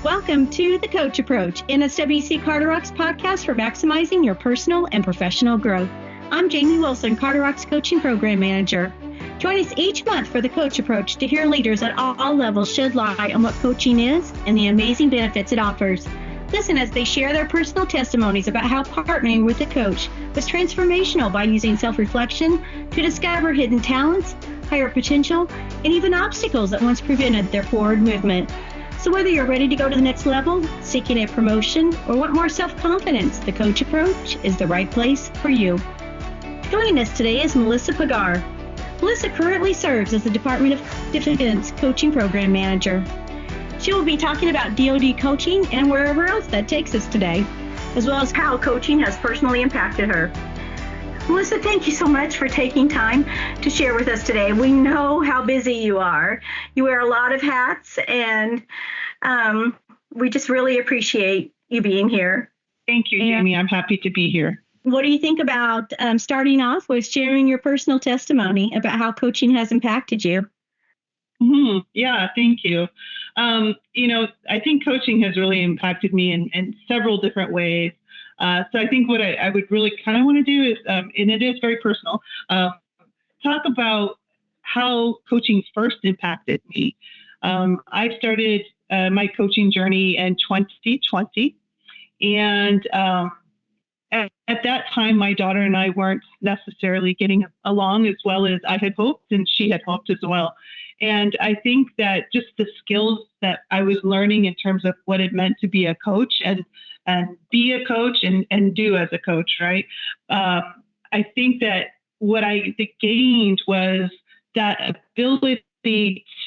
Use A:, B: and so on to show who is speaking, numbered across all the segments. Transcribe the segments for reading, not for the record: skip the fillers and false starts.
A: Welcome to The Coach Approach, NSWC Carter Rock's podcast for maximizing your personal and professional growth. I'm Jamie Wilson, Carter Rock's Coaching Program Manager. Join us each month for The Coach Approach to hear leaders at all levels shed light on what coaching is and the amazing benefits it offers. Listen as they share their personal testimonies about how partnering with a coach was transformational by using self-reflection to discover hidden talents, higher potential, and even obstacles that once prevented their forward movement. So whether you're ready to go to the next level, seeking a promotion, or want more self-confidence, the Coach Approach is the right place for you. Joining us today is Melissa Pagar. Melissa currently serves as the Department of Defense Coaching Program Manager. She will be talking about DOD coaching and wherever else that takes us today, as well as how coaching has personally impacted her. Melissa, thank you so much for taking time to share with us today. We know how busy you are. You wear a lot of hats, and we just really appreciate you being here.
B: Thank you, Jamie. I'm happy to be here.
A: What do you think about starting off with sharing your personal testimony about how coaching has impacted you?
B: Yeah, thank you. I think coaching has really impacted me in several different ways. So I think what I would really kind of want to do is, and it is very personal, talk about how coaching first impacted me. I started my coaching journey in 2020, and at that time, my daughter and I weren't necessarily getting along as well as I had hoped, and she had hoped as well. And I think that just the skills that I was learning in terms of what it meant to be a coach and be a coach and do as a coach, right? I think that what I gained was that ability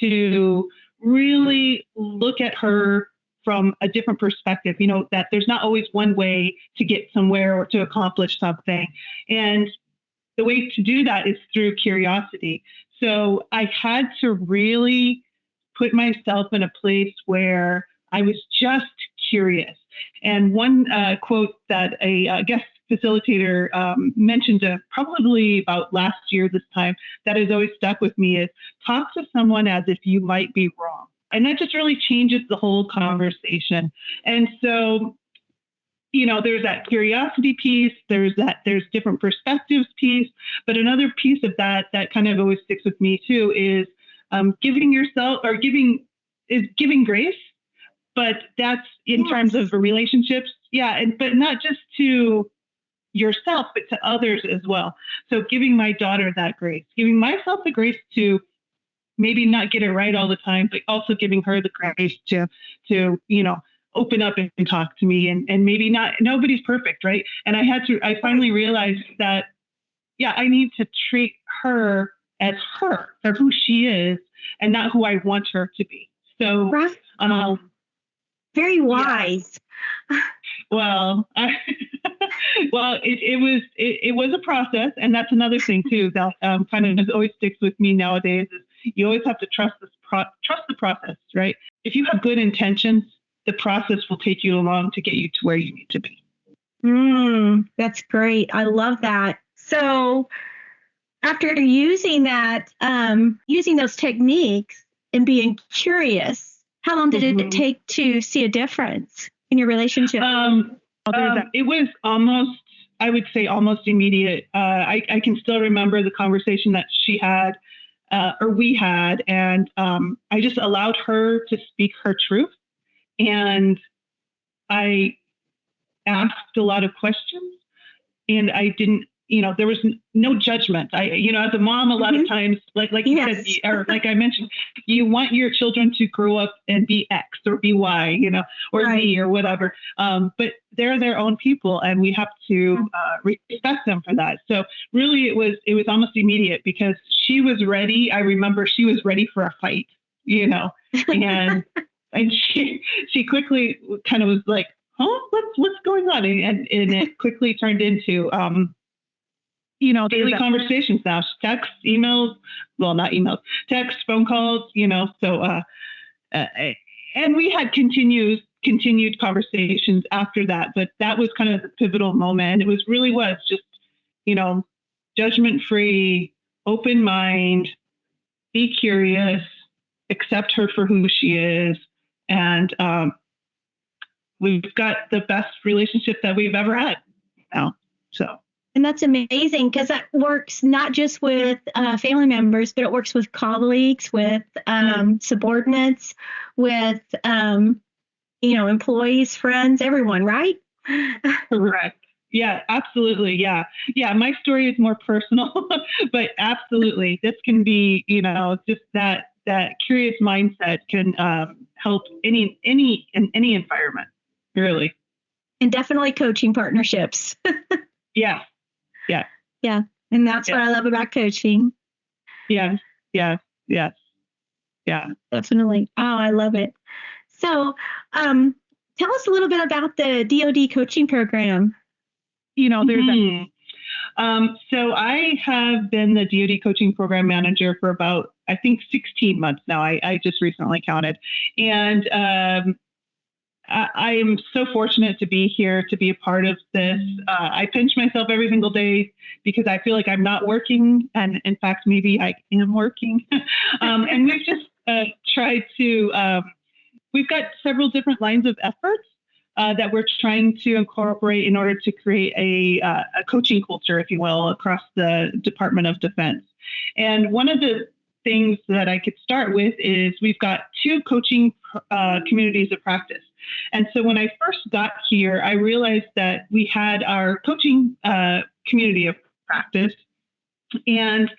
B: to really look at her from a different perspective, that there's not always one way to get somewhere or to accomplish something. And the way to do that is through curiosity. So I had to really put myself in a place where I was just curious. And one quote that a guest facilitator mentioned probably about last year this time that has always stuck with me is, talk to someone as if you might be wrong. And that just really changes the whole conversation. And so, there's that curiosity piece, there's different perspectives piece, but another piece of that kind of always sticks with me too is giving grace, but that's in terms of relationships. Yeah. But not just to yourself, but to others as well. So giving my daughter that grace, giving myself the grace to maybe not get it right all the time, but also giving her the grace to open up and talk to me, and maybe nobody's perfect, right? And I finally realized that, I need to treat her as her, for who she is, and not who I want her to be. So,
A: very wise.
B: Yeah. Well, it was a process, and that's another thing too that kind of always sticks with me nowadays. Is you always have to trust the process, right? If you have good intentions, the process will take you along to get you to where you need to be.
A: That's great. I love that. So after using that, using those techniques and being curious, how long did it take to see a difference in your relationship?
B: It was almost immediate. I can still remember the conversation that she had, or we had, and I just allowed her to speak her truth. And I asked a lot of questions, and I didn't, there was no judgment. As a mom, a lot of times, like you said, or like I mentioned, you want your children to grow up and be X or be Y, or right. Z or whatever. But they're their own people, and we have to respect them for that. So really, it was almost immediate, because she was ready. I remember she was ready for a fight, and she quickly kind of was like, "Huh, what's going on?" And it quickly turned into daily conversations now, text, emails, well, not emails, text, phone calls, so and we had continued conversations after that, but that was kind of the pivotal moment. It was just judgment free, open mind, be curious, accept her for who she is, and we've got the best relationship that we've ever had now. So.
A: And that's amazing because that works not just with family members, but it works with colleagues, with subordinates, with, employees, friends, everyone, right?
B: Correct. Yeah, absolutely. Yeah. Yeah. My story is more personal, but absolutely. This can be, just that curious mindset can help in any environment, really.
A: And definitely coaching partnerships.
B: Yeah. Yeah.
A: Yeah. And that's what I love about coaching.
B: Yeah. Yeah. Yeah. Yeah.
A: Definitely. Oh, I love it. So, tell us a little bit about the DOD coaching program.
B: There's so I have been the DOD Coaching Program Manager for about, I think, 16 months now. I just recently counted. And I am so fortunate to be here, to be a part of this. I pinch myself every single day because I feel like I'm not working. And in fact, maybe I am working. And we've just tried to, we've got several different lines of efforts that we're trying to incorporate in order to create a coaching culture, if you will, across the Department of Defense. And one of the things that I could start with is we've got 2 coaching communities of practice. And so when I first got here, I realized that we had our coaching community of practice. And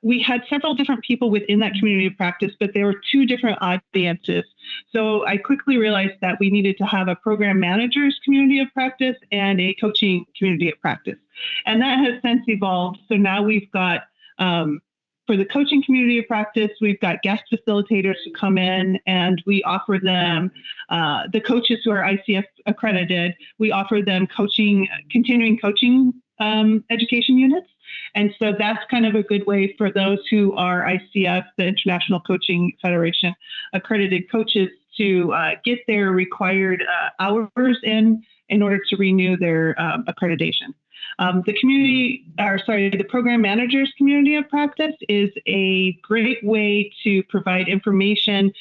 B: we had several different people within that community of practice, but there were 2 different audiences. So I quickly realized that we needed to have a program manager's community of practice and a coaching community of practice. And that has since evolved. So now we've got, for the coaching community of practice, we've got guest facilitators who come in and we offer them, the coaches who are ICF accredited, we offer them continuing coaching education units. And so that's kind of a good way for those who are ICF, the International Coaching Federation accredited coaches, to get their required hours in order to renew their accreditation. The program managers community of practice is a great way to provide information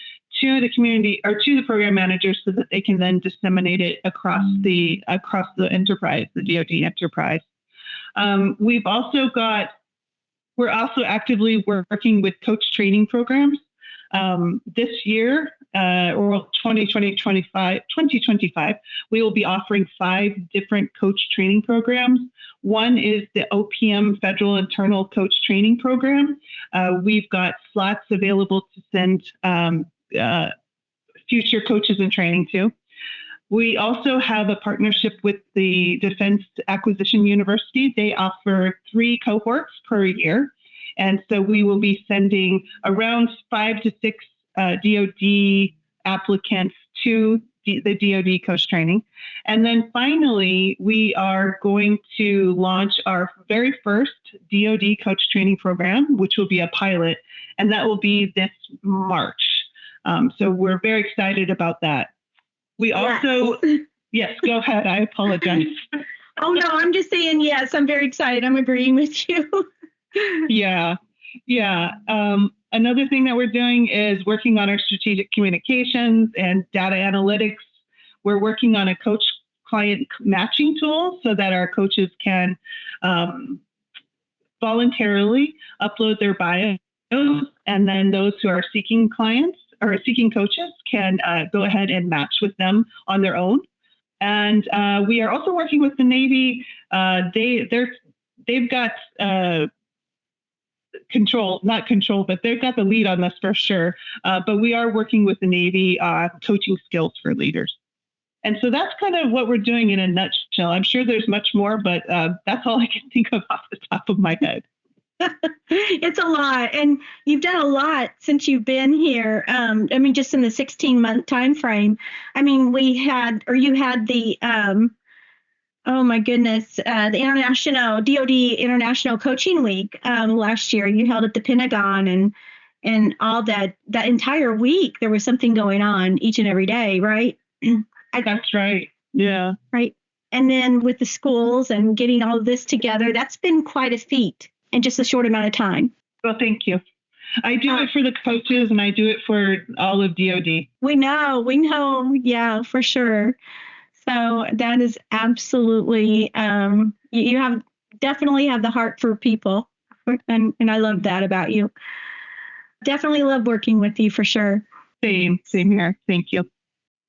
B: to the community or to the program managers so that they can then disseminate it across the enterprise, the DoD enterprise. We're also actively working with coach training programs. This year, or 2025, we will be offering 5 different coach training programs. One is the OPM Federal Internal Coach Training Program. We've got slots available to send future coaches in training to. We also have a partnership with the Defense Acquisition University. They offer 3 cohorts per year. And so we will be sending around 5 to 6 DOD applicants to the DOD coach training. And then finally, we are going to launch our very first DOD coach training program, which will be a pilot, and that will be this March. So we're very excited about that. We also, yes, go ahead. I apologize.
A: Oh, no, I'm just saying, yes, I'm very excited. I'm agreeing with you.
B: Yeah. Another thing that we're doing is working on our strategic communications and data analytics. We're working on a coach-client matching tool so that our coaches can voluntarily upload their bios, and then those who are seeking clients or seeking coaches can go ahead and match with them on their own. And we are also working with the Navy. They've got but they've got the lead on this for sure. But we are working with the Navy on coaching skills for leaders. And so that's kind of what we're doing in a nutshell. I'm sure there's much more, but that's all I can think of off the top of my head.
A: It's a lot, and you've done a lot since you've been here. Just in the 16-month time frame. You had the oh my goodness, the International DoD International Coaching Week last year. You held at the Pentagon, and all that entire week there was something going on each and every day, right?
B: That's right. Yeah.
A: Right. And then with the schools and getting all of this together, that's been quite a feat in just a short amount of time.
B: Well, thank you. I do it for the coaches and I do it for all of DOD.
A: We know. Yeah, for sure. So that is absolutely, you have definitely have the heart for people. And I love that about you. Definitely love working with you for sure.
B: Same here. Thank you.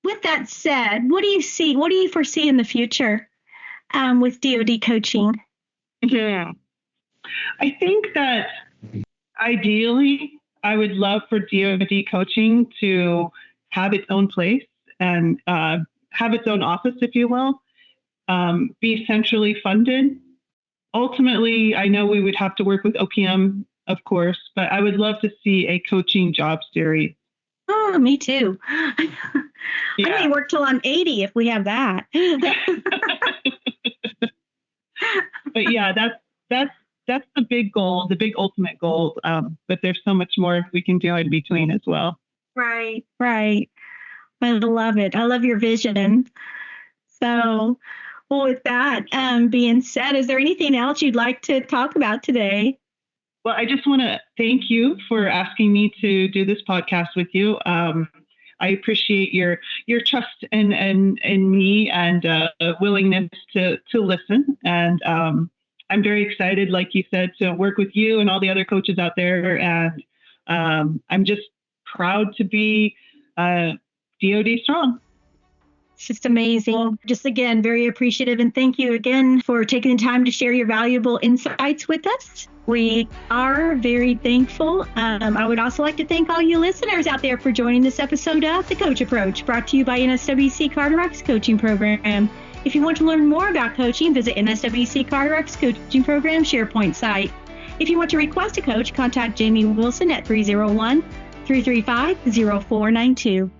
A: With that said, what do you foresee in the future with DOD coaching?
B: Yeah. I think that ideally, I would love for DOD coaching to have its own place and have its own office, if you will, be centrally funded. Ultimately, I know we would have to work with OPM, of course, but I would love to see a coaching job series.
A: Oh, me too.
B: Yeah.
A: I may work till I'm 80 if we have that.
B: But yeah, that's the big goal, the big ultimate goal. But there's so much more we can do in between as well.
A: Right. I love it. I love your vision. So, well, with that being said, is there anything else you'd like to talk about today?
B: Well, I just want to thank you for asking me to do this podcast with you. I appreciate your trust in me and willingness to listen. And I'm very excited, like you said, to work with you and all the other coaches out there. And I'm just proud to be DOD strong.
A: It's just amazing. Just again, very appreciative. And thank you again for taking the time to share your valuable insights with us. We are very thankful. I would also like to thank all you listeners out there for joining this episode of The Coach Approach, brought to you by NSWC Carter-Rocks Coaching Program. If you want to learn more about coaching, visit NSWC Carter-Rocks Coaching Program SharePoint site. If you want to request a coach, contact Jamie Wilson at 301-335-0492.